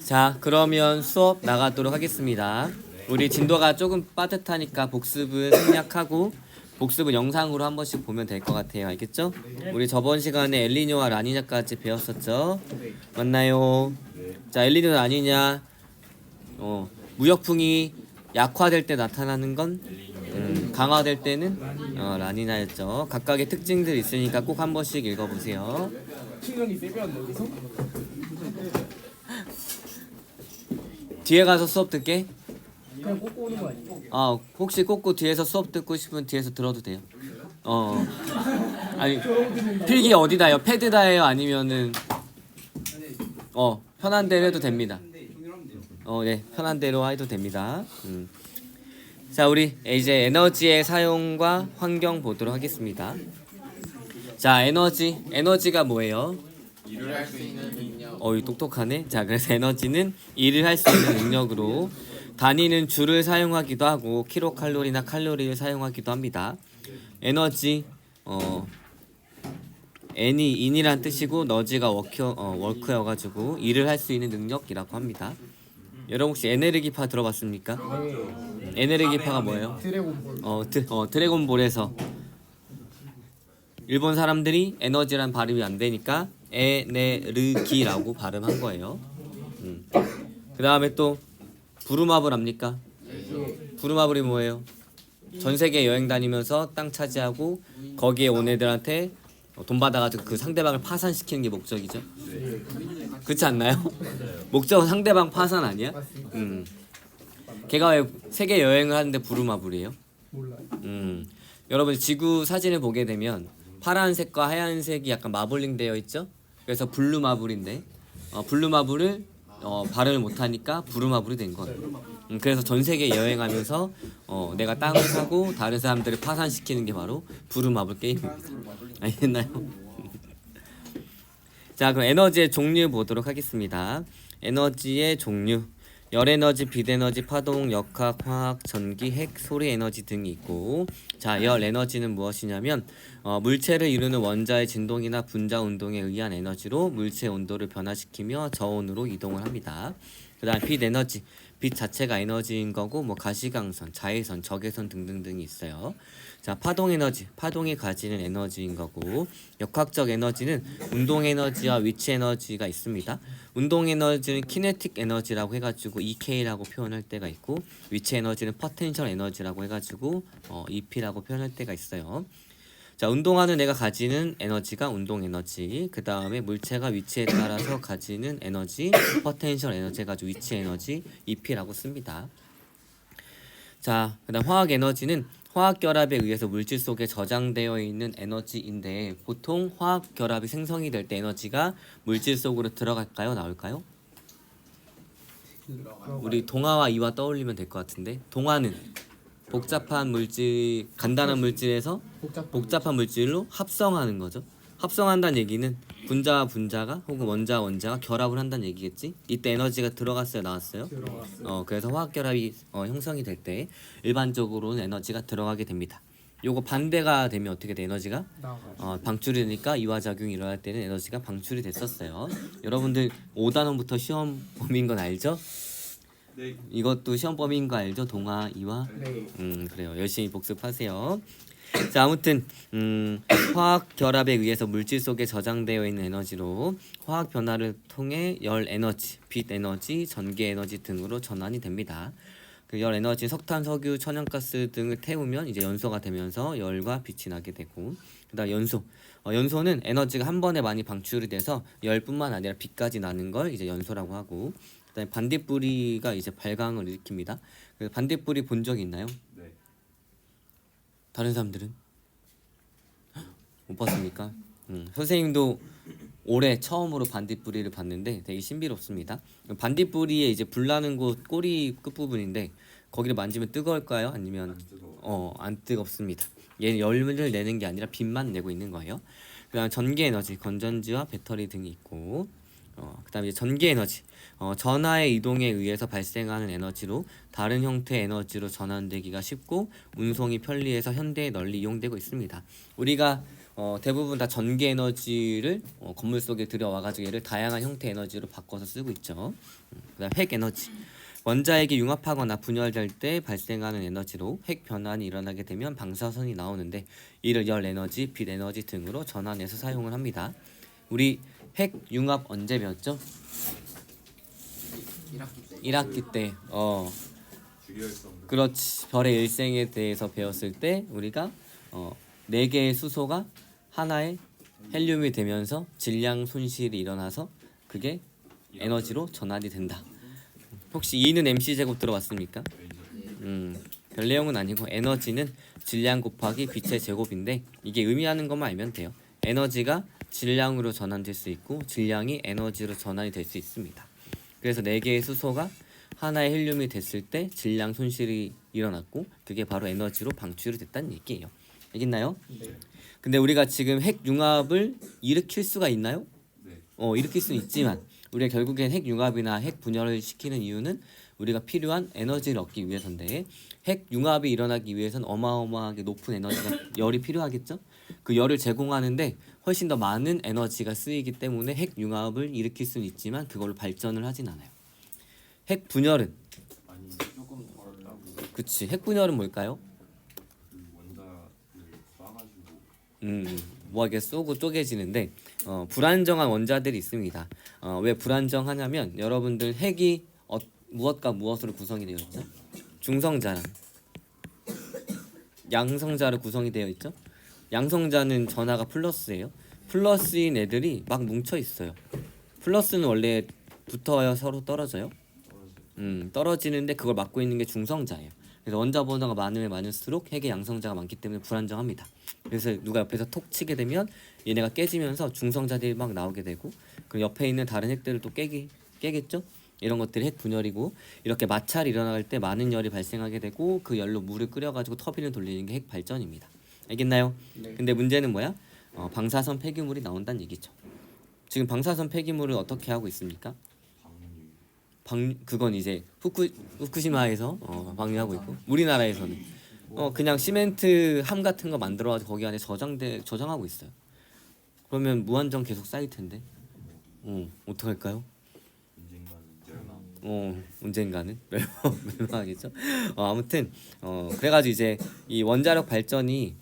자, 그러면 수업 나가도록 하겠습니다. 우리 진도가 조금 빠듯하니까 복습은 생략하고 복습은 영상으로 한 번씩 보면 될 것 같아요. 알겠죠? 우리 저번 시간에 엘니뇨와 라니냐까지 배웠었죠? 맞나요? 자, 엘니뇨 라니냐 무역풍이 약화될 때 나타나는 건 강화될 때는 라니냐였죠. 각각의 특징들이 있으니까 꼭 한 번씩 읽어보세요. 충격이 세면 어디서? 뒤에 가서 수업 듣게? 그냥 꽂고 오는 거 아니에요? 혹시 꽂고 뒤에서 수업 듣고 싶으면 뒤에서 들어도 돼요. 아니 필기 어디다요? 패드다예요? 아니면은 편한 대로 해도 됩니다. 네, 편한 대로 해도 됩니다. 자, 우리 이제 에너지의 사용과 환경 보도록 하겠습니다. 자, 에너지가 뭐예요? 일을 할 수 있는 능력. 똑똑하네. 자, 그래서 에너지는 일을 할 수 있는 능력으로 단위는 줄을 사용하기도 하고 킬로칼로리나 칼로리를 사용하기도 합니다. 에너지 N이 인이란 뜻이고 너지가 워크여가지고 일을 할 수 있는 능력이라고 합니다. 여러분 혹시 에네르기파 들어봤습니까? 네. 에네르기파가 뭐예요? 드래곤볼. 드래곤볼에서 일본 사람들이 에너지란 발음이 안 되니까 에네르기라고 발음한 거예요. 그 다음에 또 부루마블 압니까? 부루마블이 뭐예요? 전 세계 여행 다니면서 땅 차지하고 거기에 온 애들한테 돈 받아가지고 그 상대방을 파산시키는 게 목적이죠. 그렇지 않나요? 목적은 상대방 파산 아니야? 걔가 왜 세계 여행을 하는데 부루마블이에요? 몰라요. 여러분 지구 사진을 보게 되면 파란색과 하얀색이 약간 마블링 되어 있죠? 그래서 블루마블인데 블루마블을 발음을 못하니까 부루마블이 된 거예요. 그래서 전 세계 여행하면서 내가 땅을 사고 다른 사람들을 파산시키는 게 바로 부루마블 게임입니다. 알겠나요? 자, 그럼 에너지의 종류 보도록 하겠습니다. 에너지의 종류. 열에너지, 빛에너지, 파동, 역학, 화학, 전기, 핵, 소리 에너지 등이 있고, 자, 열 에너지는 무엇이냐면 물체를 이루는 원자의 진동이나 분자 운동에 의한 에너지로 물체의 온도를 변화시키며 저온으로 이동을 합니다. 그 다음 빛 에너지, 빛 자체가 에너지인 거고 뭐 가시광선, 자외선, 적외선 등등등이 있어요. 자, 파동 에너지, 파동이 가지는 에너지인 거고 역학적 에너지는 운동 에너지와 위치 에너지가 있습니다. 운동 에너지는 키네틱 에너지라고 해가지고 EK라고 표현할 때가 있고 위치 에너지는 포텐셜 에너지라고 해가지고 EP라고 표현할 때가 있어요. 자, 운동하는 애가 가지는 에너지가 운동 에너지, 그 다음에 물체가 위치에 따라서 가지는 에너지, 포텐셜 에너지 해가지고 위치 에너지, EP라고 씁니다. 자, 그 다음 화학 에너지는 화학 결합에 의해서 물질 속에 저장되어 있는 에너지인데 보통 화학 결합이 생성이 될 때 에너지가 물질 속으로 들어갈까요? 나올까요? 우리 동화와 이화 떠올리면 될 것 같은데 동화는 복잡한 물질, 간단한 물질에서 복잡한 물질로 합성하는 거죠. 합성한다는 얘기는 분자와 분자가 혹은 원자와 원자가 결합을 한다는 얘기겠지. 이때 에너지가 들어갔어요, 나왔어요? 그래서 화학 결합이 형성이 될 때 일반적으로는 에너지가 들어가게 됩니다. 요거 반대가 되면 어떻게 돼? 에너지가 방출이 되니까 이화작용이 일어날 때는 에너지가 방출이 됐었어요. 여러분들 5단원부터 시험 범위인 건 알죠? 네. 이것도 시험 범위인 거 알죠? 동화, 이화? 네. 그래요. 열심히 복습하세요. 자, 아무튼 화학 결합에 의해서 물질 속에 저장되어 있는 에너지로 화학 변화를 통해 열 에너지, 빛 에너지, 전기 에너지 등으로 전환이 됩니다. 그 열 에너지 석탄, 석유, 천연가스 등을 태우면 이제 연소가 되면서 열과 빛이 나게 되고, 그다음 연소. 연소는 에너지가 한 번에 많이 방출이 돼서 열뿐만 아니라 빛까지 나는 걸 이제 연소라고 하고, 그다음에 반딧불이가 이제 발광을 일으킵니다. 그래서 반딧불이 본 적 있나요? 네. 다른 사람들은 못 봤습니까? 선생님도 올해 처음으로 반딧불이를 봤는데 되게 신비롭습니다. 반딧불이에 이제 불 나는 곳 꼬리 끝부분인데 거기를 만지면 뜨거울까요? 아니면 안 뜨겁습니다. 얘는 열을 내는 게 아니라 빛만 내고 있는 거예요. 그다음 전기 에너지, 건전지와 배터리 등이 있고 그다음에 이제 전기 에너지. 전하의 이동에 의해서 발생하는 에너지로 다른 형태의 에너지로 전환되기가 쉽고 운송이 편리해서 현대에 널리 이용되고 있습니다. 우리가 대부분 다 전기 에너지를 건물 속에 들여와가지고 얘를 다양한 형태의 에너지로 바꿔서 쓰고 있죠. 그다음 핵 에너지. 원자핵이 융합하거나 분열될 때 발생하는 에너지로 핵 변환이 일어나게 되면 방사선이 나오는데 이를 열 에너지, 빛 에너지 등으로 전환해서 사용을 합니다. 우리 핵 융합 언제 배웠죠? 1학기 때. 그렇지. 별의 일생에 대해서 배웠을 때 우리가 4개의 수소가 하나의 헬륨이 되면서 질량 손실이 일어나서 그게 에너지로 전환이 된다. 혹시 E는 MC 제곱 들어봤습니까? 별 내용은 아니고 에너지는 질량 곱하기 빛의 제곱인데 이게 의미하는 것만 알면 돼요. 에너지가 질량으로 전환될 수 있고 질량이 에너지로 전환이 될 수 있습니다. 그래서 4개의 수소가 하나의 헬륨이 됐을 때 질량 손실이 일어났고 그게 바로 에너지로 방출이 됐다는 얘기예요. 알겠나요? 네. 근데 우리가 지금 핵 융합을 일으킬 수가 있나요? 일으킬 수는 있지만 우리가 결국엔 핵 융합이나 핵 분열을 시키는 이유는 우리가 필요한 에너지를 얻기 위해서인데 핵 융합이 일어나기 위해서는 어마어마하게 높은 에너지가 열이 필요하겠죠? 그 열을 제공하는데 훨씬 더 많은 에너지가 쓰이기 때문에 핵 융합을 일으킬 수는 있지만 그걸로 발전을 하진 않아요. 핵 분열은 아니 조금 덜하고 그치. 핵 분열은 뭘까요? 그 원자를 쏴가지고 뭐 이렇게 쏘고 쪼개지는데 불안정한 원자들이 있습니다. 왜 불안정하냐면 여러분들 핵이 무엇과 무엇으로 구성이 되어 있죠? 중성자랑 양성자로 구성이 되어 있죠? 양성자는 전하가 플러스예요. 플러스인 애들이 막 뭉쳐 있어요. 플러스는 원래 붙어야 서로 떨어져요. 떨어지는데 그걸 막고 있는 게 중성자예요. 그래서 원자 번호가 많으면 많을수록 핵의 양성자가 많기 때문에 불안정합니다. 그래서 누가 옆에서 톡 치게 되면 얘네가 깨지면서 중성자들이 막 나오게 되고 그 옆에 있는 다른 핵들을 또 깨겠죠? 이런 것들이 핵 분열이고 이렇게 마찰이 일어날 때 많은 열이 발생하게 되고 그 열로 물을 끓여가지고 터빈을 돌리는 게 핵 발전입니다. 알겠나요? 네. 근데 문제는 뭐야? 방사선 폐기물이 나온다는 얘기죠. 지금 방사선 폐기물을 어떻게 하고 있습니까? 그건 이제 후쿠시마에서 방류하고 있고 우리나라에서는 그냥 시멘트 함 같은 거 만들어가지고 거기 안에 저장하고 있어요. 그러면 무한정 계속 쌓일 텐데 어떡할까요? 언젠가는 멸망하겠죠. 아무튼 그래가지고 이제 이 원자력 발전이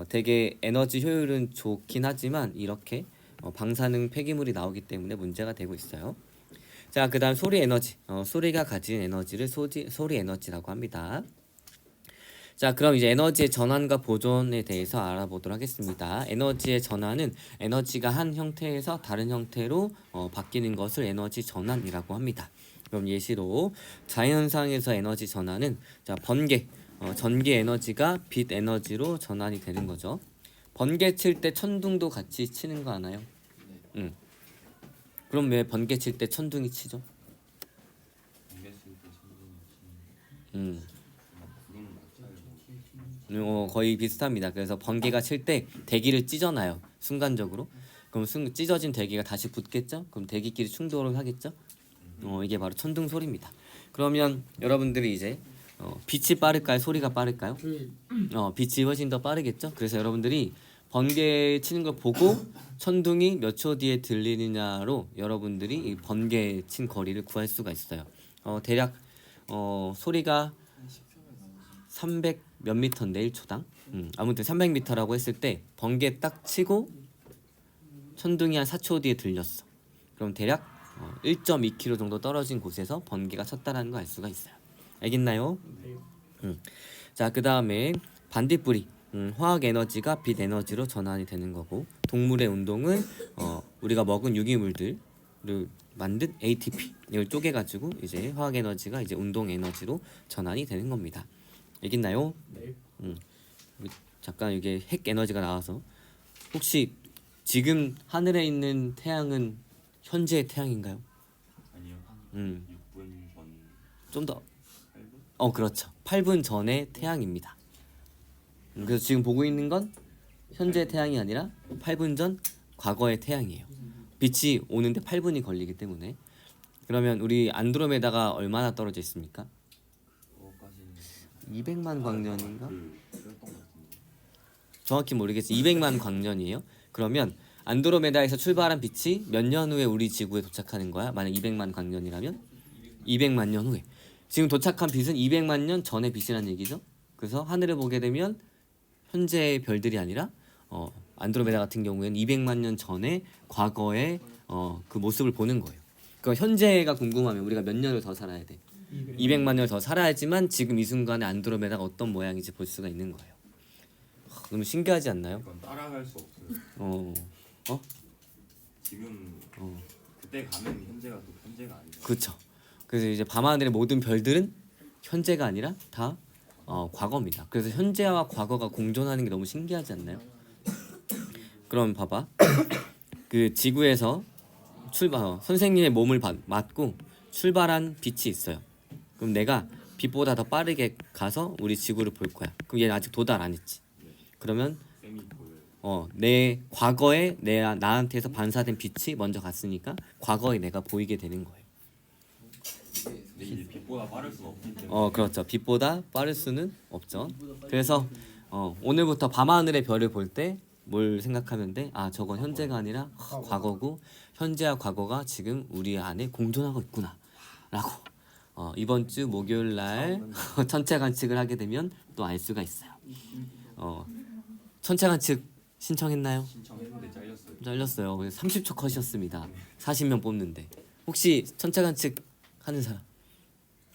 되게 에너지 효율은 좋긴 하지만 이렇게 방사능 폐기물이 나오기 때문에 문제가 되고 있어요. 자, 그다음 소리 에너지. 소리가 가진 에너지를 소리 에너지라고 합니다. 자, 그럼 이제 에너지의 전환과 보존에 대해서 알아보도록 하겠습니다. 에너지의 전환은 에너지가 한 형태에서 다른 형태로 바뀌는 것을 에너지 전환이라고 합니다. 그럼 예시로 자연상에서 에너지 전환은 자, 번개, 전기 에너지가 빛 에너지로 전환이 되는 거죠. 번개 칠 때 천둥도 같이 치는 거 아나요? 응. 그럼 왜 번개 칠 때 천둥이 치죠? 거의 비슷합니다. 그래서 번개가 칠 때 대기를 찢어놔요. 순간적으로. 그럼 찢어진 대기가 다시 붙겠죠? 그럼 대기끼리 충돌을 하겠죠? 이게 바로 천둥 소리입니다. 그러면 여러분들이 이제 빛이 빠를까요? 소리가 빠를까요? 빛이 훨씬 더 빠르겠죠? 그래서 여러분들이 번개 치는 걸 보고 천둥이 몇 초 뒤에 들리느냐로 여러분들이 이 번개 친 거리를 구할 수가 있어요. 대략 소리가 300 몇 미터인데 1초당 아무튼 300m라고 했을 때 번개 딱 치고 천둥이 한 4초 뒤에 들렸어. 그럼 대략 1.2km 정도 떨어진 곳에서 번개가 쳤다라는 거 알 수가 있어요. 알겠나요? 자, 그 다음에 반딧불이 화학 에너지가 빛 에너지로 전환이 되는 거고 동물의 운동은 우리가 먹은 유기물들을 만든 ATP 이걸 쪼개가지고 이제 화학 에너지가 이제 운동 에너지로 전환이 되는 겁니다. 알겠나요? 네. 잠깐 이게 핵 에너지가 나와서 혹시 지금 하늘에 있는 태양은 현재의 태양인가요? 아니요. 6분 전. 좀 더 8분? 그렇죠. 8분 전의 태양입니다. 그래서 지금 보고 있는 건 현재 태양이 아니라 8분 전 과거의 태양이에요. 빛이 오는데 8분이 걸리기 때문에. 그러면 우리 안드로메다가 얼마나 떨어져 있습니까? 그거까지는 200만 광년인가? 그랬던 것 같은데. 정확히 모르겠어요. 200만 광년이에요. 그러면 안드로메다에서 출발한 빛이 몇 년 후에 우리 지구에 도착하는 거야? 만약 200만 광년이라면 200만 년 후에. 지금 도착한 빛은 200만 년 전의 빛이라는 얘기죠. 그래서 하늘을 보게 되면 현재의 별들이 아니라 안드로메다 같은 경우에는 200만 년 전에 과거의 그 모습을 보는 거예요. 그러니까 현재가 궁금하면 우리가 몇 년을 더 살아야 돼? 200만 년을 더 살아야지만 지금 이 순간에 안드로메다가 어떤 모양인지 볼 수가 있는 거예요. 너무 신기하지 않나요? 이건 따라갈 수 없어요. 어, 지금 그때 가면 현재가 또 현재가 아니에요. 그렇죠. 그래서 이제 밤하늘의 모든 별들은 현재가 아니라 다 과거입니다. 그래서 현재와 과거가 공존하는 게 너무 신기하지 않나요? 그럼 봐봐. 그 지구에서 선생님의 몸을 맞고 출발한 빛이 있어요. 그럼 내가 빛보다 더 빠르게 가서 우리 지구를 볼 거야. 그럼 얘는 아직 도달 안 했지. 그러면 쌤이 보여요. 내 과거에 나한테서 반사된 빛이 먼저 갔으니까 과거에 내가 보이게 되는 거예요. 근데 이제 빛보다 빠를 수는 없기 때문에. 그렇죠. 빛보다 빠를 수는 없죠. 그래서 오늘부터 밤하늘의 별을 볼 때 뭘 생각하면 돼? 아, 저건 현재가 아니라 과거고 현재와 과거가 지금 우리 안에 공존하고 있구나 라고 이번 주 목요일 날 천체 관측을 하게 되면 또 알 수가 있어요. 천체 관측 신청했나요? 신청했는데 잘렸어요. 잘렸어요. 30초 컷이었습니다. 40명 뽑는데. 혹시 천체 관측 하는 사람?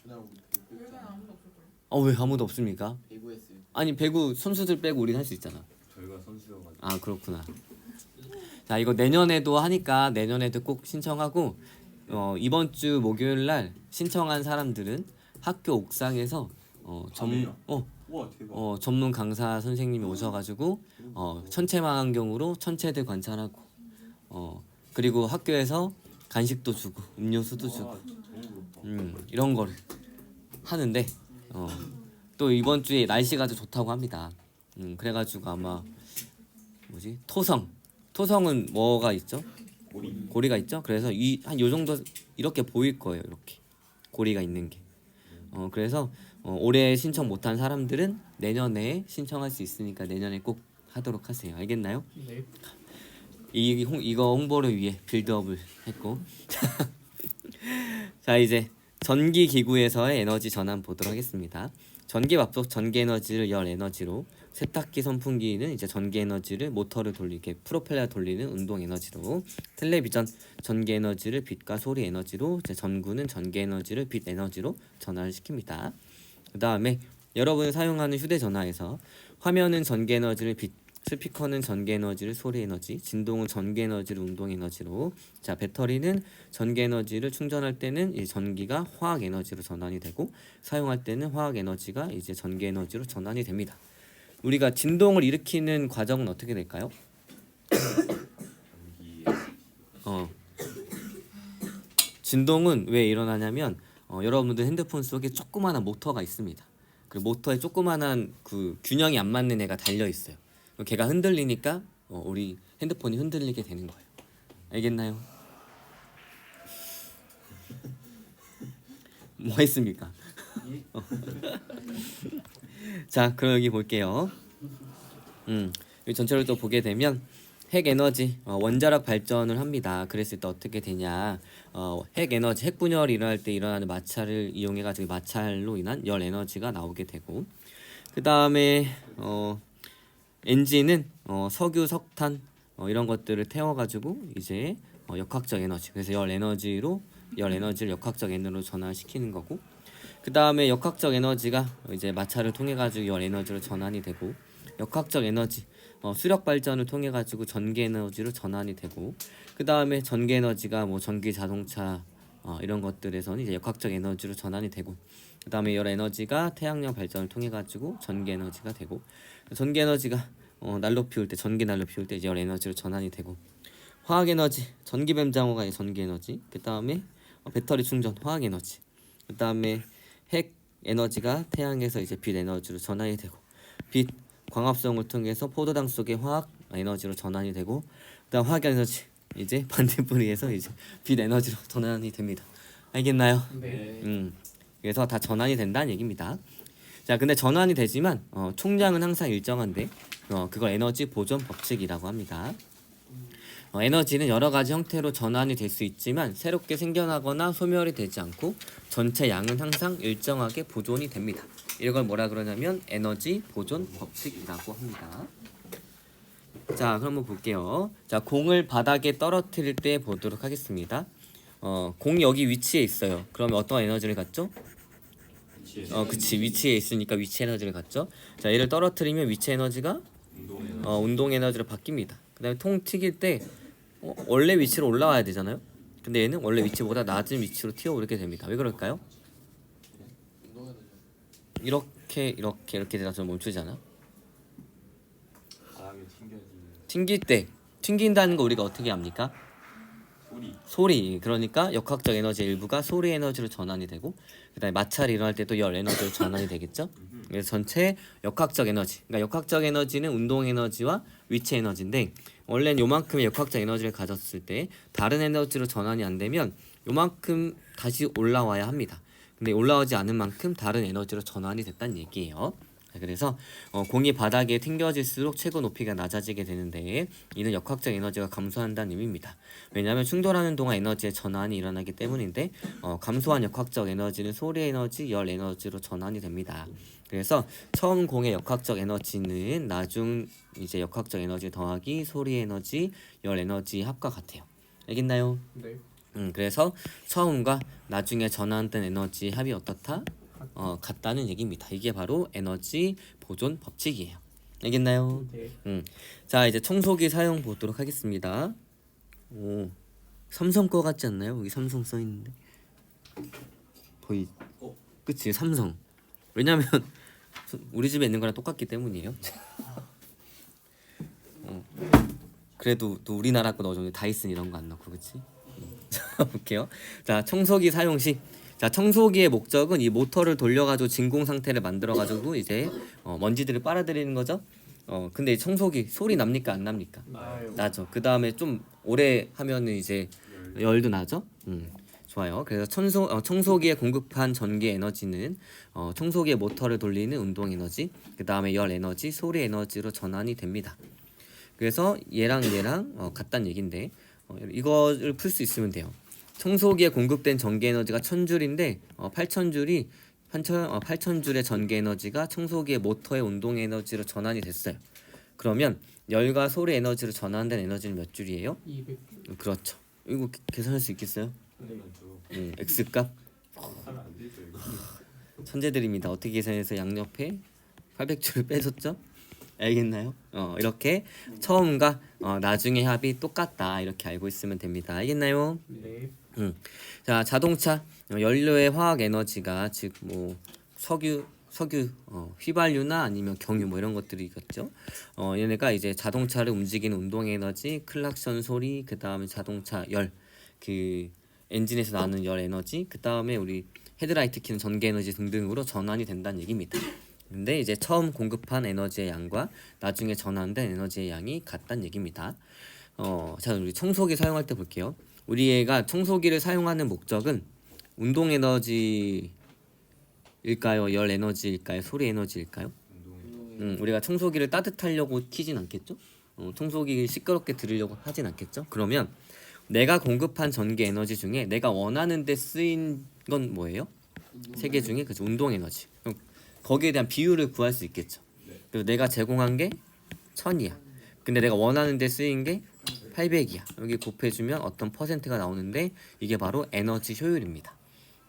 왜 아무도 없습니까? 배구 했어요. 아니, 배구 선수들 빼고 우리는 할 수 있잖아. 저희가 선수여가지고. 아, 그렇구나. 자, 이거 내년에도 하니까 내년에도 꼭 신청하고 이번 주 목요일 날 신청한 사람들은 학교 옥상에서 우와 대박. 전문 강사 선생님이 오셔가지고 천체망원경으로 천체들 관찰하고 그리고 학교에서 간식도 주고 음료수도 주고 와, 너무 부럽다. 이런 거를 하는데 또 이번 주에 날씨가 아주 좋다고 합니다. 그래가지고 아마 토성은 뭐가 있죠? 고리가 있죠. 그래서 한 요 정도 이렇게 보일 거예요. 이렇게 고리가 있는 게. 그래서 올해 신청 못한 사람들은 내년에 신청할 수 있으니까 내년에 꼭 하도록 하세요. 알겠나요? 네. 이거 홍보를 위해 빌드업을 했고 자, 이제 전기 기구에서의 에너지 전환 보도록 하겠습니다. 전기 밥솥 전기 에너지를 열 에너지로, 세탁기 선풍기는 이제 전기 에너지를 모터를 돌리게 프로펠러 돌리는 운동 에너지로, 텔레비전 전기 에너지를 빛과 소리 에너지로, 이제 전구는 전기 에너지를 빛 에너지로 전환을 시킵니다. 그 다음에 여러분이 사용하는 휴대전화에서 화면은 전기 에너지를 빛, 스피커는 전기 에너지를 소리 에너지, 진동은 전기 에너지를 운동 에너지로, 자, 배터리는 전기 에너지를 충전할 때는 이 전기가 화학 에너지로 전환이 되고 사용할 때는 화학 에너지가 이제 전기 에너지로 전환이 됩니다. 우리가 진동을 일으키는 과정은 어떻게 될까요? 전기 진동은 왜 일어나냐면 여러분들 핸드폰 속에 조그마한 모터가 있습니다. 그 모터에 조그마한 그 균형이 안 맞는 애가 달려 있어요. 걔가 흔들리니까 우리 핸드폰이 흔들리게 되는 거예요. 알겠나요? 뭐 했습니까? 자, 그럼 여기 볼게요. 여기 전체를 또 보게 되면 핵 에너지 원자력 발전을 합니다. 그랬을 때 어떻게 되냐? 핵 에너지 핵 분열이 일어날 때 일어나는 마찰을 이용해 가지고 마찰로 인한 열 에너지가 나오게 되고, 그 다음에 엔진은 석유, 석탄 이런 것들을 태워가지고 이제 역학적 에너지, 그래서 열 에너지를 역학적 에너지로 전환시키는 거고, 그 다음에 역학적 에너지가 이제 마찰을 통해 가지고 열 에너지로 전환이 되고, 역학적 에너지 수력 발전을 통해 가지고 전기 에너지로 전환이 되고, 그 다음에 전기 에너지가 뭐 전기 자동차 이런 것들에서는 이제 역학적 에너지로 전환이 되고, 그 다음에 열 에너지가 태양력 발전을 통해 가지고 전기 에너지가 되고, 전기 에너지가 난로 피울 때, 전기 난로 피울 때 이제 열 에너지로 전환이 되고, 화학 에너지 전기 뱀장어가 전기 에너지, 그 다음에 배터리 충전 화학 에너지, 그 다음에 핵 에너지가 태양에서 이제 빛 에너지로 전환이 되고, 빛 광합성을 통해서 포도당 속의 화학 에너지로 전환이 되고, 그다음 화학 에너지 이제 반대분리해서 이제 빛 에너지로 전환이 됩니다. 알겠나요? 네. 그래서 다 전환이 된다는 얘기입니다. 자, 근데 전환이 되지만 총량은 항상 일정한데 그걸 에너지 보존 법칙이라고 합니다. 에너지는 여러 가지 형태로 전환이 될 수 있지만 새롭게 생겨나거나 소멸이 되지 않고 전체 양은 항상 일정하게 보존이 됩니다. 이걸 뭐라 그러냐면 에너지 보존 법칙이라고 합니다. 자, 그럼 한번 볼게요. 자, 공을 바닥에 떨어뜨릴 때 보도록 하겠습니다. 공이 여기 위치에 있어요. 그러면 어떤 에너지를 갖죠? 그치, 위치에 있으니까 위치 에너지를 갖죠. 자, 얘를 떨어뜨리면 위치 에너지가 운동 에너지로 바뀝니다. 그다음에 통 튀길 때 원래 위치로 올라와야 되잖아요. 근데 얘는 원래 위치보다 낮은 위치로 튀어오르게 됩니다. 왜 그럴까요? 이렇게 되다 멈추잖아. 바닥에 튕겨지는 튕길 때 튕긴다는 거 우리가 어떻게 합니까? 소리. 그러니까 역학적 에너지 일부가 소리 에너지로 전환이 되고 그다음에 마찰이 일어날 때도 열 에너지로 전환이 되겠죠. 그래서 전체 역학적 에너지. 그러니까 역학적 에너지는 운동 에너지와 위치 에너지인데 원래는 요만큼의 역학적 에너지를 가졌을 때 다른 에너지로 전환이 안 되면 요만큼 다시 올라와야 합니다. 근데 올라오지 않은 만큼 다른 에너지로 전환이 됐다는 얘기예요. 그래서 공이 바닥에 튕겨질수록 최고 높이가 낮아지게 되는데 이는 역학적 에너지가 감소한다는 의미입니다. 왜냐하면 충돌하는 동안 에너지의 전환이 일어나기 때문인데 감소한 역학적 에너지는 소리 에너지, 열 에너지로 전환이 됩니다. 그래서 처음 공의 역학적 에너지는 나중 이제 역학적 에너지 더하기 소리 에너지, 열 에너지 합과 같아요. 알겠나요? 네. 그래서 처음과 나중에 전환된 에너지 합이 어떻다? 같다는 얘기입니다. 이게 바로 에너지 보존 법칙이에요. 알겠나요? 네. 자, 이제 청소기 사용 보도록 하겠습니다. 오, 삼성 거 같지 않나요? 여기 삼성 써 있는데 그치, 삼성. 왜냐면 우리 집에 있는 거랑 똑같기 때문이에요. 그래도 또 우리나라 거 넣어주면 다이슨 이런 거 안 넣고, 그치? 자, 볼게요. 자, 청소기 사용 시. 자, 청소기의 목적은 이 모터를 돌려가지고 진공 상태를 만들어가지고 이제 먼지들을 빨아들이는 거죠. 근데 이 청소기 소리 납니까 안 납니까? 나죠. 그 다음에 좀 오래 하면은 이제 열도 나죠. 좋아요. 그래서 청소기에 공급한 전기 에너지는 청소기의 모터를 돌리는 운동 에너지, 그 다음에 열 에너지, 소리 에너지로 전환이 됩니다. 그래서 얘랑 같다는 얘긴데 이거를 풀 수 있으면 돼요. 청소기에 공급된 전기 에너지가 1000줄인데 8000줄의 전기 에너지가 청소기의 모터의 운동 에너지로 전환이 됐어요. 그러면 열과 소리 에너지로 전환된 에너지는 몇 줄이에요? 200. 그렇죠. 이거 계산할 수 있겠어요? X값? 천재들입니다. 어떻게 계산해서 양옆에 800줄을 빼줬죠? 알겠나요? 이렇게 처음과 나중의 합이 똑같다 이렇게 알고 있으면 됩니다. 알겠나요? 네. 자, 자동차 연료의 화학 에너지가 즉 뭐 석유 휘발유나 아니면 경유 뭐 이런 것들이겠죠. 얘네가 이제 자동차를 움직이는 운동 에너지, 클락션 소리, 그 다음에 자동차 열, 그 엔진에서 나오는 열 에너지, 그 다음에 우리 헤드라이트 켜는 전기 에너지 등등으로 전환이 된다는 얘기입니다. 근데 이제 처음 공급한 에너지의 양과 나중에 전환된 에너지의 양이 같다는 얘기입니다. 자, 우리 청소기 사용할 때 볼게요. 우리 애가 청소기를 사용하는 목적은 운동 에너지일까요? 열 에너지일까요? 소리 에너지일까요? 우리가 청소기를 따뜻하려고 키진 않겠죠? 청소기를 시끄럽게 들으려고 하진 않겠죠? 그러면 내가 공급한 전기 에너지 중에 내가 원하는 데 쓰인 건 뭐예요? 세 개 중에 그죠? 운동 에너지. 그럼 거기에 대한 비율을 구할 수 있겠죠. 그래서 내가 제공한 게 1000이야. 근데 내가 원하는 데 쓰인 게 800이야. 여기 곱해주면 어떤 퍼센트가 나오는데 이게 바로 에너지 효율입니다.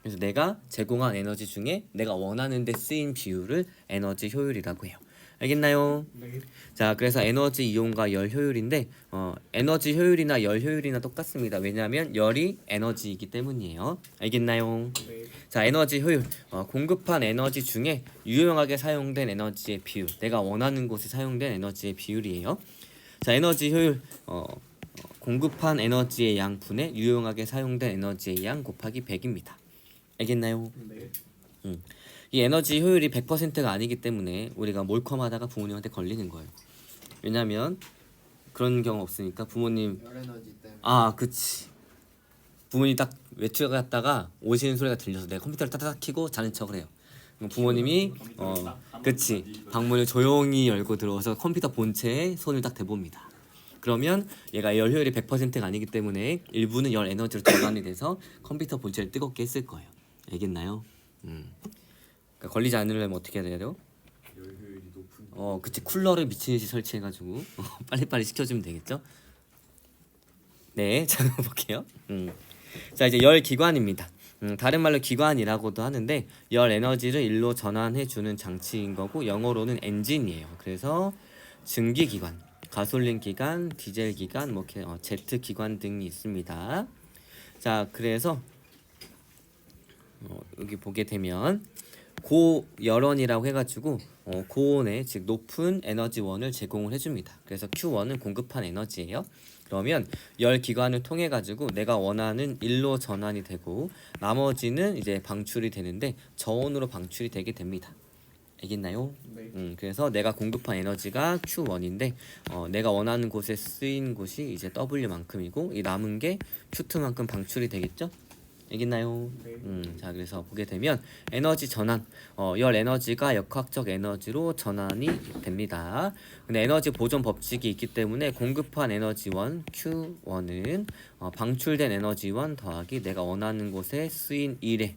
그래서 내가 제공한 에너지 중에 내가 원하는 데 쓰인 비율을 에너지 효율이라고 해요. 알겠나요? 네. 자, 그래서 에너지 이용과 열 효율인데 에너지 효율이나 열 효율이나 똑같습니다. 왜냐하면 열이 에너지이기 때문이에요. 알겠나요? 네. 자, 에너지 효율. 공급한 에너지 중에 유용하게 사용된 에너지의 비율. 내가 원하는 곳에 사용된 에너지의 비율이에요. 자, 에너지 효율. 공급한 에너지의 양 분의 유용하게 사용된 에너지의 양 곱하기 100입니다. 알겠나요? 네. 이 에너지 효율이 100%가 아니기 때문에 우리가 몰컴하다가 부모님한테 걸리는 거예요. 왜냐하면 그런 경우 없으니까 부모님 열 에너지 때문에. 아 그치 부모님 딱 외출 갔다가 오시는 소리가 들려서 내가 컴퓨터를 따닥 켜고 자는 척을 해요. 그럼 부모님이 그치 방문을 조용히 열고 들어와서 컴퓨터 본체에 손을 딱 대봅니다. 그러면 얘가 열 효율이 100%가 아니기 때문에 일부는 열 에너지로 전환이 돼서 컴퓨터 본체를 뜨겁게 했을 거예요. 알겠나요? 그러니까 걸리지 않으려면 어떻게 해야 돼요? 열 효율이 높은. 그치 쿨러를 미친 듯이 설치해가지고 빨리빨리 식혀주면 되겠죠? 네, 자 볼게요. 자 이제 열 기관입니다. 다른 말로 기관이라고도 하는데 열 에너지를 일로 전환해 주는 장치인 거고 영어로는 엔진이에요. 그래서 증기 기관, 가솔린 기관, 디젤 기관, 뭐 이렇게 제트 기관 등이 있습니다. 자 그래서 여기 보게 되면 고열원이라고 해가지고 고온의 즉 높은 에너지원을 제공을 해줍니다. 그래서 Q1은 공급한 에너지예요. 그러면 열 기관을 통해 가지고 내가 원하는 일로 전환이 되고 나머지는 이제 방출이 되는데 저온으로 방출이 되게 됩니다. 알겠나요? 네. 그래서 내가 공급한 에너지가 Q1인데 내가 원하는 곳에 쓰인 곳이 이제 W만큼이고 이 남은 게 Q2만큼 방출이 되겠죠? 알겠나요? 네. 자 그래서 보게 되면 에너지 전환 열 에너지가 역학적 에너지로 전환이 됩니다. 근데 에너지 보존 법칙이 있기 때문에 공급한 에너지원 Q1은 방출된 에너지원 더하기 내가 원하는 곳에 쓰인 일의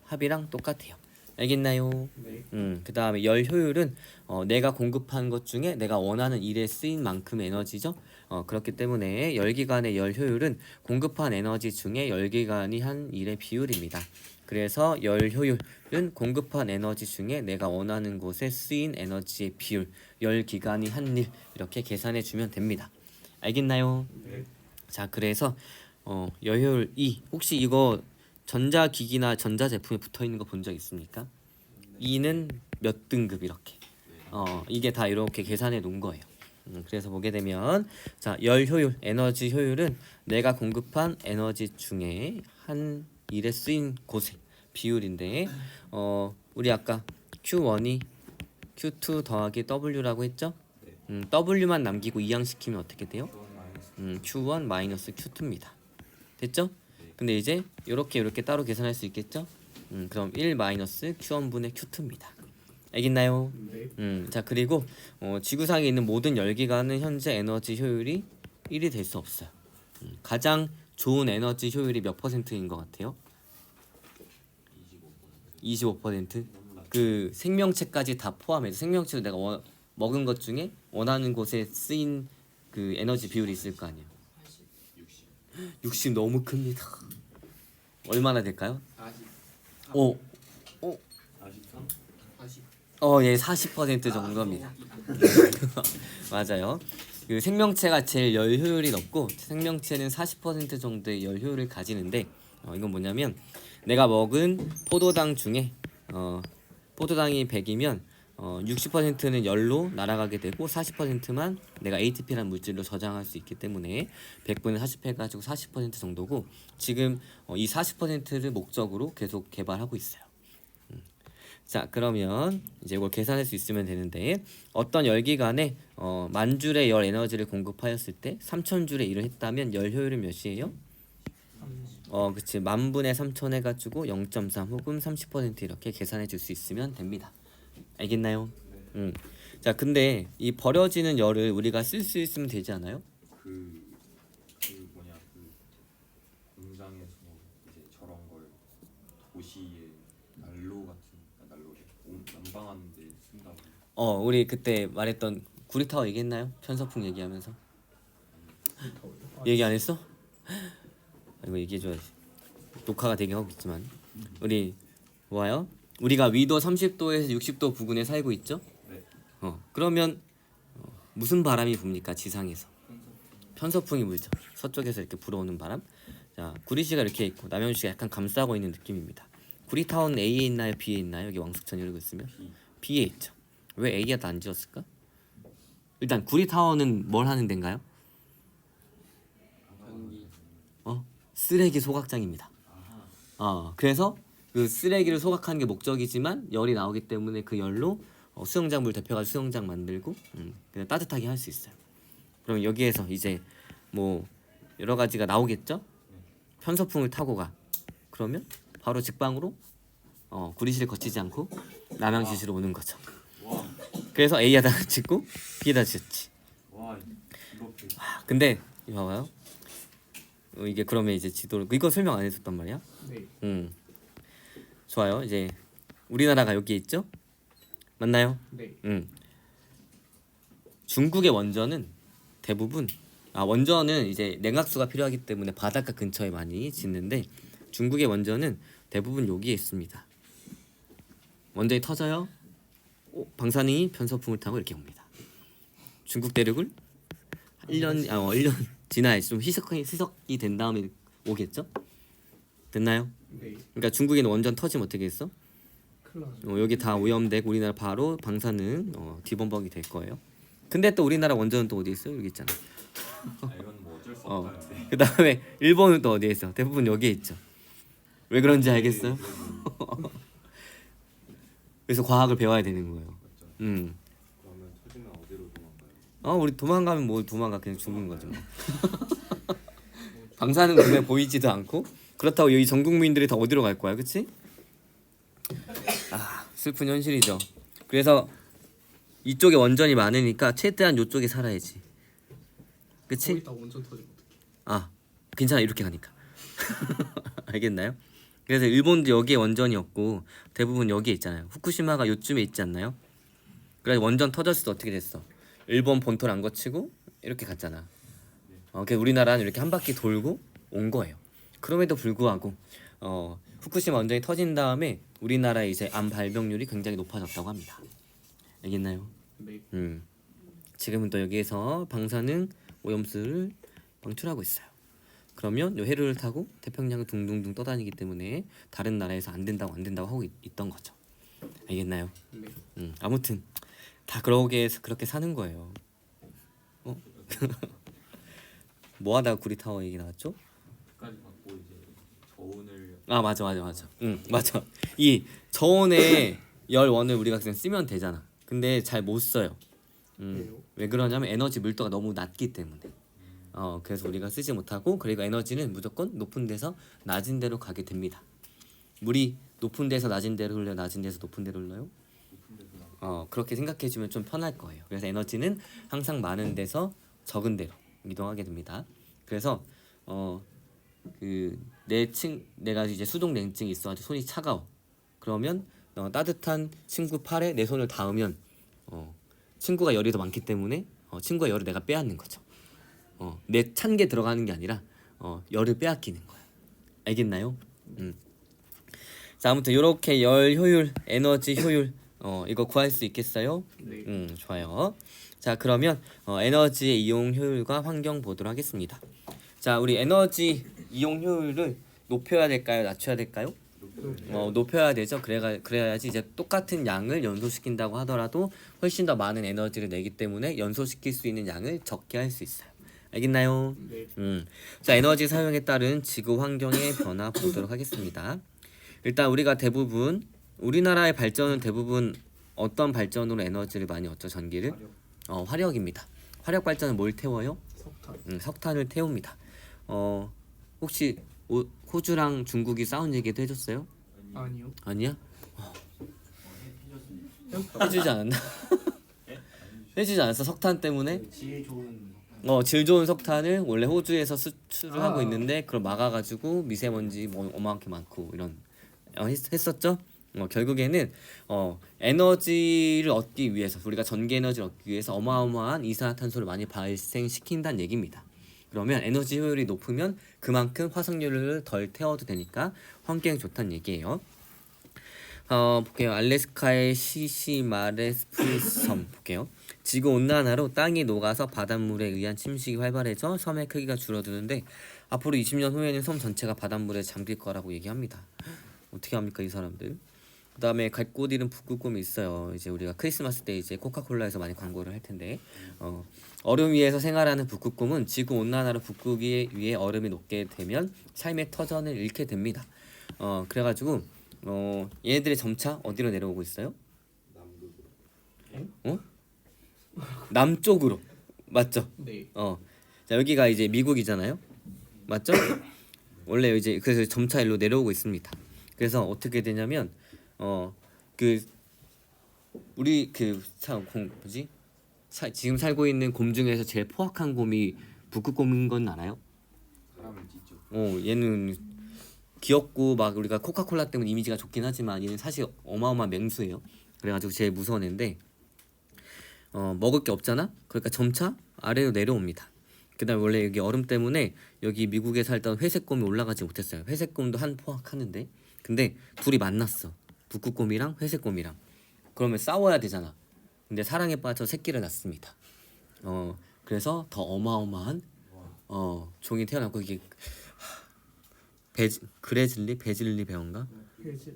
합이랑 똑같아요. 알겠나요? 네. 그 다음에 열 효율은 내가 공급한 것 중에 내가 원하는 일에 쓰인 만큼의 에너지죠. 그렇기 때문에 열기관의 열 효율은 공급한 에너지 중에 열기관이 한 일의 비율입니다. 그래서 열 효율은 공급한 에너지 중에 내가 원하는 곳에 쓰인 에너지의 비율, 열기관이 한 일 이렇게 계산해 주면 됩니다. 알겠나요? 네. 자 그래서 열 효율 2 혹시 이거 전자기기나 전자제품에 붙어있는 거 본 적 있습니까? 2는 몇 등급 이렇게 이게 다 이렇게 계산해 놓은 거예요. 그래서 보게 되면 자 열 효율, 에너지 효율은 내가 공급한 에너지 중에 한 일에 쓰인 곳의 비율인데 우리 아까 Q1이 Q2 더하기 W라고 했죠? W만 남기고 이항시키면 어떻게 돼요? Q1 마이너스 Q2입니다. 됐죠? 근데 이제 이렇게 따로 계산할 수 있겠죠? 그럼 1 마이너스 Q1분의 Q2입니다. 알겠나요? 네. 자 그리고 지구상에 있는 모든 열기관은 현재 에너지 효율이 1이 될 수 없어요. 가장 좋은 에너지 효율이 몇 %인 것 같아요? 25%? 그 생명체까지 다 포함해서 생명체도 내가 먹은 것 중에 원하는 곳에 쓰인 그 에너지 비율이 있을 거 아니에요. 60 너무 큽니다. 얼마나 될까요? 40. 오, 43? 40. 예, 40% 정도입니다. 맞아요. 그 생명체가 제일 열 효율이 높고 생명체는 40% 정도의 열 효율을 가지는데 이건 뭐냐면 내가 먹은 포도당 중에 포도당이 100이면 60%는 열로 날아가게 되고 40%만 내가 ATP라는 물질로 저장할 수 있기 때문에 100분의 40 해가지고 40% 정도고 지금 이 40%를 목적으로 계속 개발하고 있어요. 자 그러면 이제 이걸 계산할 수 있으면 되는데 어떤 열기관에 만 줄의 열 에너지를 공급하였을 때 3000줄의 일을 했다면 열 효율은 몇이에요? 그치 만분의 3000 해가지고 0.3 혹은 30% 이렇게 계산해 줄 수 있으면 됩니다. 알겠나요? 자 근데 이 버려지는 열을 우리가 쓸 수 있으면 되지 않아요? 그 뭐냐 공장에서 이제 저런 걸 도시에 난로 같은 난로래 난방하는데 쓴다고. 우리 그때 말했던 구리타워 얘기했나요? 편서풍 얘기하면서 얘기 안 했어? 이거 얘기해줘야지. 녹화가 되긴 하고 있지만 우리 뭐예요? 우리가 위도 30도에서 60도 부근에 살고 있죠? 네. 그러면 무슨 바람이 붑니까 지상에서? 편서풍이 불죠. 서쪽에서 이렇게 불어오는 바람. 자 구리시가 이렇게 있고 남현시가 약간 감싸고 있는 느낌입니다. 구리타운 A에 있나요? B에 있나요? 여기 왕숙천 이러고 있으면 B에 있죠. 왜 A가 안 지었을까? 일단 구리타워는 뭘 하는 데인가요? 전기. 쓰레기 소각장입니다. 그래서 그 쓰레기를 소각하는 게 목적이지만 열이 나오기 때문에 그 열로 수영장 물 데펴가지고 수영장 만들고 그냥 따뜻하게 할 수 있어요. 그럼 여기에서 이제 뭐 여러 가지가 나오겠죠? 편서풍을 타고 가. 그러면 바로 직방으로 구리시를 거치지 않고 남양주시로 오는 거죠. 와, 그래서 A에다 찍고 B에다 찍지. 와, 이렇게. 근데 이거 봐봐요. 이게 그러면 이제 지도를 이거 설명 안 해줬단 말이야. 네. 좋아요. 이제 우리나라가 여기 있죠? 맞나요? 네. 중국의 원전은 대부분 원전은 이제 냉각수가 필요하기 때문에 바닷가 근처에 많이 짓는데 중국의 원전은 대부분 여기에 있습니다. 원전이 터져요. 방사능이 편서풍을 타고 이렇게 옵니다. 중국 대륙을 1년 지나야지 좀 희석이 된 다음에 오겠죠? 됐나요? 네. 그러니까 중국에는 원전 터지면 어떻게 했어? 큰일 나죠. 여기 다 오염되고 우리나라 바로 방사능 뒤범벅이 될 거예요. 근데 또 우리나라 원전은 또 어디 있어요? 여기 있잖아. 이건 뭐 어쩔 수 없다. 근데. 그 다음에 일본은 또 어디에 있어? 대부분 여기에 있죠. 왜 그런지 알겠어요? 그래서 과학을 배워야 되는 거예요. 그러면 터지면 어디로 도망가요? 우리 도망가면 뭐 도망가 그냥 죽는 거죠. 뭐. 방사능 눈에 보이지도 않고 그렇다고 여기 전 국민들이 다 어디로 갈 거야, 그렇지? 슬픈 현실이죠. 그래서 이쪽에 원전이 많으니까 최대한 이쪽에 살아야지. 그치? 거기다 원전 터지면 어떡해. 괜찮아 이렇게 가니까. 알겠나요? 그래서 일본도 여기에 원전이 없고 대부분 여기에 있잖아요. 후쿠시마가 요쯤에 있지 않나요? 그래서 원전 터졌을 때 어떻게 됐어? 일본 본토를 안 거치고 이렇게 갔잖아. 그래서 우리나라는 이렇게 한 바퀴 돌고 온 거예요. 그럼에도 불구하고 후쿠시마 원전이 터진 다음에 우리나라의 이제 암 발병률이 굉장히 높아졌다고 합니다. 알겠나요? 네. 지금은 또 여기에서 방사능 오염수를 방출하고 있어요. 그러면 요 해류를 타고 태평양을 둥둥둥 떠다니기 때문에 다른 나라에서 안 된다고 하고 있던 거죠. 알겠나요? 네. 아무튼 다 그렇게 사는 거예요. 뭐 하다가 구리타워 얘기 나왔죠? 끝까지 받고 이제 저온을. 맞아. 맞아. 이 저온의 열원을 우리가 그냥 쓰면 되잖아. 근데 잘 못 써요. 왜요? 왜 그러냐면 에너지 밀도가 너무 낮기 때문에. 그래서 우리가 쓰지 못하고 그리고 에너지는 무조건 높은 데서 낮은 데로 가게 됩니다. 물이 높은 데서 낮은 데로 흘러요, 낮은 데서 높은 데로 흘러요? 그렇게 생각해주면 좀 편할 거예요. 그래서 에너지는 항상 많은 데서 적은 데로 이동하게 됩니다. 그래서 내가 이제 수동 냉증이 있어가지고 손이 차가워. 그러면 따뜻한 친구 팔에 내 손을 닿으면 친구가 열이 더 많기 때문에 친구가 열을 내가 빼앗는 거죠. 내 찬 게 들어가는 게 아니라 열을 빼앗기는 거야. 알겠나요? 자, 아무튼 이렇게 열 효율, 에너지 효율 이거 구할 수 있겠어요? 네. 좋아요. 자, 그러면 에너지의 이용 효율과 환경 보도록 하겠습니다. 자, 우리 에너지 이용 효율을 높여야 될까요? 낮춰야 될까요? 높여야 되죠. 그래야지 이제 똑같은 양을 연소시킨다고 하더라도 훨씬 더 많은 에너지를 내기 때문에 연소시킬 수 있는 양을 적게 할 수 있어요. 알겠나요? 네. 자, 에너지 사용에 따른 지구 환경의 변화 보도록 하겠습니다. 일단 우리나라의 발전은 대부분 어떤 발전으로 에너지를 많이 얻죠? 전기를? 화력입니다. 화력 발전은 뭘 태워요? 석탄. 석탄을 태웁니다. 혹시 호주랑 중국이 싸운 얘기도 해줬어요? 아니요. 아니야? 해주지 않았나? 해주지 않았어? 석탄 때문에? 질 좋은 석탄을 원래 호주에서 수출을 하고 있는데 그걸 막아가지고 미세먼지 어마어마하게 많고 이런 했었죠? 결국에는 에너지를 얻기 위해서 우리가 전기 에너지를 얻기 위해서 어마어마한 이산화탄소를 많이 발생시킨다는 얘기입니다. 그러면 에너지 효율이 높으면 그만큼 화석연료를 덜 태워도 되니까 환경에 좋다는 얘기예요. 볼게요. 알래스카의 시시마레스프리스 섬 볼게요. 지구 온난화로 땅이 녹아서 바닷물에 의한 침식이 활발해져 섬의 크기가 줄어드는데 앞으로 20년 후에는 섬 전체가 바닷물에 잠길 거라고 얘기합니다. 어떻게 합니까 이 사람들? 그 다음에 갈 곳 잃은 북극곰이 있어요. 이제 우리가 크리스마스 때 이제 코카콜라에서 많이 광고를 할 텐데 얼음 위에서 생활하는 북극곰은 지구 온난화로 북극 위에 얼음이 녹게 되면 삶의 터전을 잃게 됩니다. 그래가지고 얘네들이 점차 어디로 내려오고 있어요? 남쪽으로. 남쪽으로. 맞죠? 네. 자 여기가 이제 미국이잖아요. 맞죠? 원래 이제 그래서 점차 일로 내려오고 있습니다. 그래서 어떻게 되냐면 그 우리 뭐지? 지금 살고 있는 곰 중에서 제일 포악한 곰이 북극곰인 건 알아요? 사람을 찢죠. 얘는 귀엽고 막 우리가 코카콜라 때문에 이미지가 좋긴 하지만 얘는 사실 어마어마한 맹수예요. 그래가지고 제일 무서운 애인데 먹을 게 없잖아. 그러니까 점차 아래로 내려옵니다. 그다음에 원래 여기 얼음 때문에 여기 미국에 살던 회색곰이 올라가지 못했어요. 회색곰도 한 포악하는데 근데 둘이 만났어. 북극곰이랑 회색곰이랑. 그러면 싸워야 되잖아. 근데 사랑에 빠져 새끼를 낳습니다. 그래서 더 어마어마한 종이 태어났고 이게 베질리 배어인가? 그래서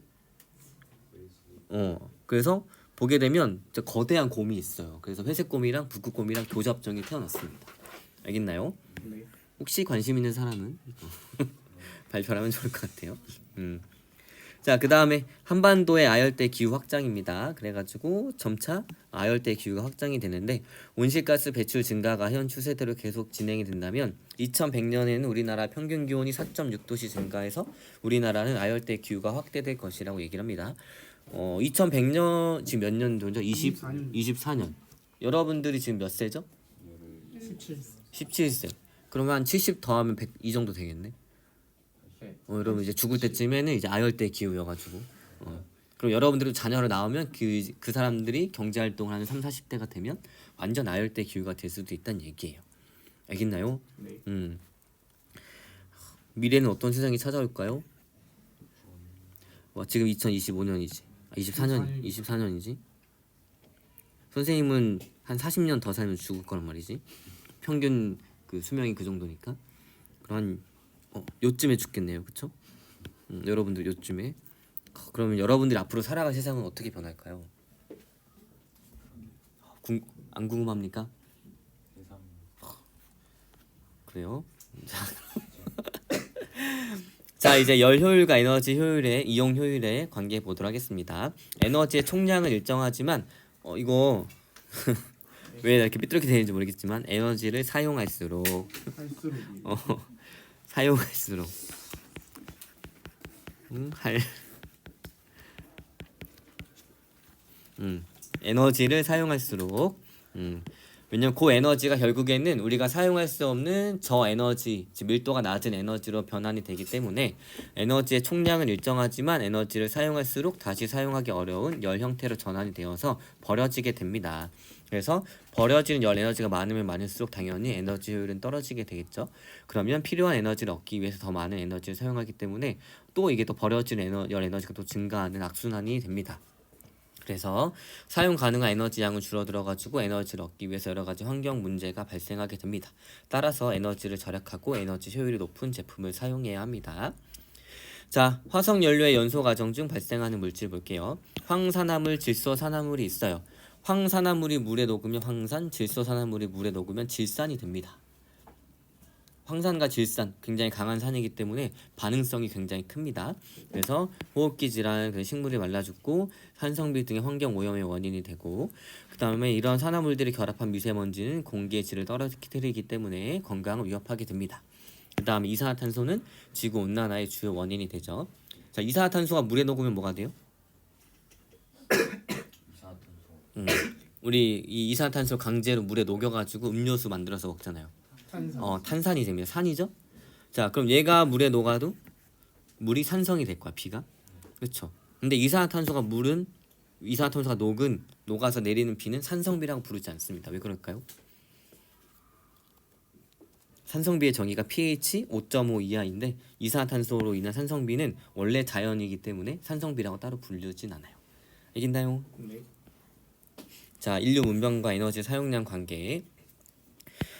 그래서 보게 되면 진짜 거대한 곰이 있어요. 그래서 회색곰이랑 북극곰이랑 교잡종이 태어났습니다. 알겠나요? 네. 혹시 관심 있는 사람은 발표하면 좋을 것 같아요. 자, 그 다음에 한반도의 아열대 기후 확장입니다. 그래가지고 점차 아열대 기후가 확장이 되는데 온실가스 배출 증가가 현 추세대로 계속 진행이 된다면 2100년에는 우리나라 평균 기온이 4.6도씩 증가해서 우리나라는 아열대 기후가 확대될 것이라고 얘기를 합니다. 2100년 지금 몇 년도죠? 24년. 24년. 여러분들이 지금 몇 세죠? 17. 17세. 그러면 한 70 더하면 100 이 정도 되겠네. 네. 여러분 이제 죽을 때쯤에는 이제 아열대 기후여가지고 그럼 여러분들이 자녀를 낳으면 그 사람들이 경제 활동을 하는 3, 40대가 되면 완전 아열대 기후가 될 수도 있다는 얘기예요. 알겠나요? 네. 미래는 어떤 세상이 찾아올까요? 지금 2025년이지. 24년이지. 선생님은 한 40년 더 살면 죽을 거란 말이지. 평균 그 수명이 그 정도니까. 그럼 요쯤에 죽겠네요, 그렇죠? 여러분들 요쯤에. 그러면 여러분들이 앞으로 살아갈 세상은 어떻게 변할까요? 안 궁금합니까? 세상 그래요? 자 이제 열 효율과 에너지 효율의 이용 효율에 관계 보도록 하겠습니다. 에너지의 총량은 일정하지만 이거 왜 이렇게 삐뚤게 되는지 모르겠지만 에너지를 사용할수록 사용할수록 에너지를 사용할수록 왜냐면 그 에너지가 결국에는 우리가 사용할 수 없는 저에너지, 즉 밀도가 낮은 에너지로 변환이 되기 때문에 에너지의 총량은 일정하지만 에너지를 사용할수록 다시 사용하기 어려운 열 형태로 전환이 되어서 버려지게 됩니다. 그래서 버려지는 열 에너지가 많으면 많을수록 당연히 에너지 효율은 떨어지게 되겠죠. 그러면 필요한 에너지를 얻기 위해서 더 많은 에너지를 사용하기 때문에 또 이게 또 버려지는 열 에너지가 또 증가하는 악순환이 됩니다. 그래서 사용 가능한 에너지 양은 줄어들어가지고 에너지를 얻기 위해서 여러 가지 환경 문제가 발생하게 됩니다. 따라서 에너지를 절약하고 에너지 효율이 높은 제품을 사용해야 합니다. 자, 화석 연료의 연소 과정 중 발생하는 물질 볼게요. 황산화물, 질소산화물이 있어요. 황산화물이 물에 녹으면 황산, 질소산화물이 물에 녹으면 질산이 됩니다. 황산과 질산 굉장히 강한 산이기 때문에 반응성이 굉장히 큽니다. 그래서 호흡기 질환, 식물이 말라 죽고 산성비 등의 환경 오염의 원인이 되고 그 다음에 이런 산화물들이 결합한 미세먼지는 공기의 질을 떨어뜨리기 때문에 건강을 위협하게 됩니다. 그 다음에 이산화탄소는 지구 온난화의 주요 원인이 되죠. 자, 이산화탄소가 물에 녹으면 뭐가 돼요? 이산화탄소. 우리 이 이산화탄소 강제로 물에 녹여가지고 음료수 만들어서 먹잖아요. 탄산. 탄산이 됩니다. 산이죠. 자, 그럼 얘가 물에 녹아도 물이 산성이 될 거야, 비가. 그렇죠. 근데 이산화탄소가 녹아서 내리는 비는 산성비라고 부르지 않습니다. 왜 그럴까요? 산성비의 정의가 pH 5.5 이하인데 이산화탄소로 인한 산성비는 원래 자연이기 때문에 산성비라고 따로 부르진 않아요. 알겠나요? 네. 자, 인류 문명과 에너지 사용량 관계.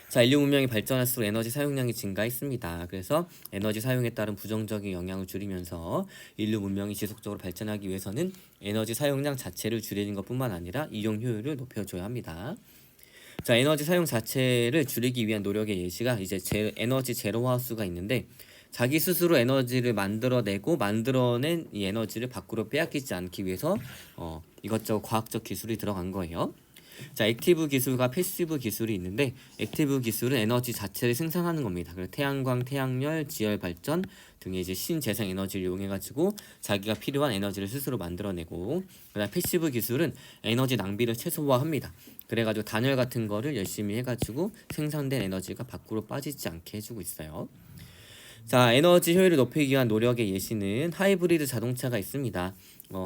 자, 인류 문명이 발전할수록 에너지 사용량이 증가했습니다. 그래서 에너지 사용에 따른 부정적인 영향을 줄이면서 인류 문명이 지속적으로 발전하기 위해서는 에너지 사용량 자체를 줄이는 것뿐만 아니라 이용 효율을 높여줘야 합니다. 자, 에너지 사용 자체를 줄이기 위한 노력의 예시가 이제 에너지 제로하우스가 있는데 자기 스스로 에너지를 만들어내고 만들어낸 이 에너지를 밖으로 빼앗기지 않기 위해서 이것저것 과학적 기술이 들어간 거예요. 자, 액티브 기술과 패시브 기술이 있는데 액티브 기술은 에너지 자체를 생산하는 겁니다. 그래서 태양광, 태양열, 지열 발전 등의 이제 신재생 에너지를 이용해 가지고 자기가 필요한 에너지를 스스로 만들어내고, 그다음 패시브 기술은 에너지 낭비를 최소화합니다. 그래가지고 단열 같은 거를 열심히 해가지고 생산된 에너지가 밖으로 빠지지 않게 해주고 있어요. 자, 에너지 효율을 높이기 위한 노력의 예시는 하이브리드 자동차가 있습니다.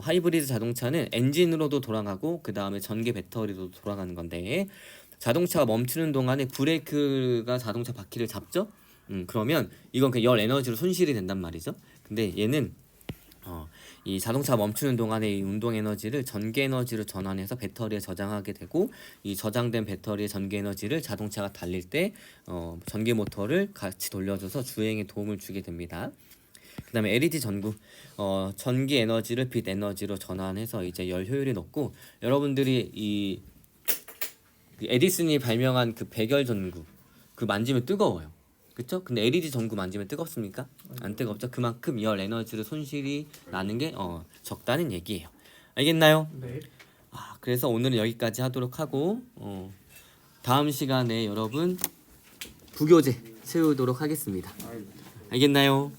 하이브리드 자동차는 엔진으로도 돌아가고 그 다음에 전기 배터리로 돌아가는 건데, 자동차가 멈추는 동안에 브레이크가 자동차 바퀴를 잡죠. 그러면 이건 그 열 에너지로 손실이 된단 말이죠. 근데 얘는 이 자동차 멈추는 동안에 이 운동 에너지를 전기 에너지로 전환해서 배터리에 저장하게 되고, 이 저장된 배터리의 전기 에너지를 자동차가 달릴 때 전기 모터를 같이 돌려줘서 주행에 도움을 주게 됩니다. 그 다음에 LED 전구, 전기 에너지를 빛 에너지로 전환해서 이제 열 효율이 높고, 여러분들이 이 에디슨이 발명한 그 백열 전구, 그 만지면 뜨거워요. 그쵸? 근데 LED 전구 만지면 뜨겁습니까? 안 뜨겁죠? 그만큼 열 에너지로 손실이 나는 게 적다는 얘기예요. 알겠나요? 네. 그래서 오늘은 여기까지 하도록 하고, 다음 시간에 여러분 부교재 채우도록 하겠습니다. 알겠나요?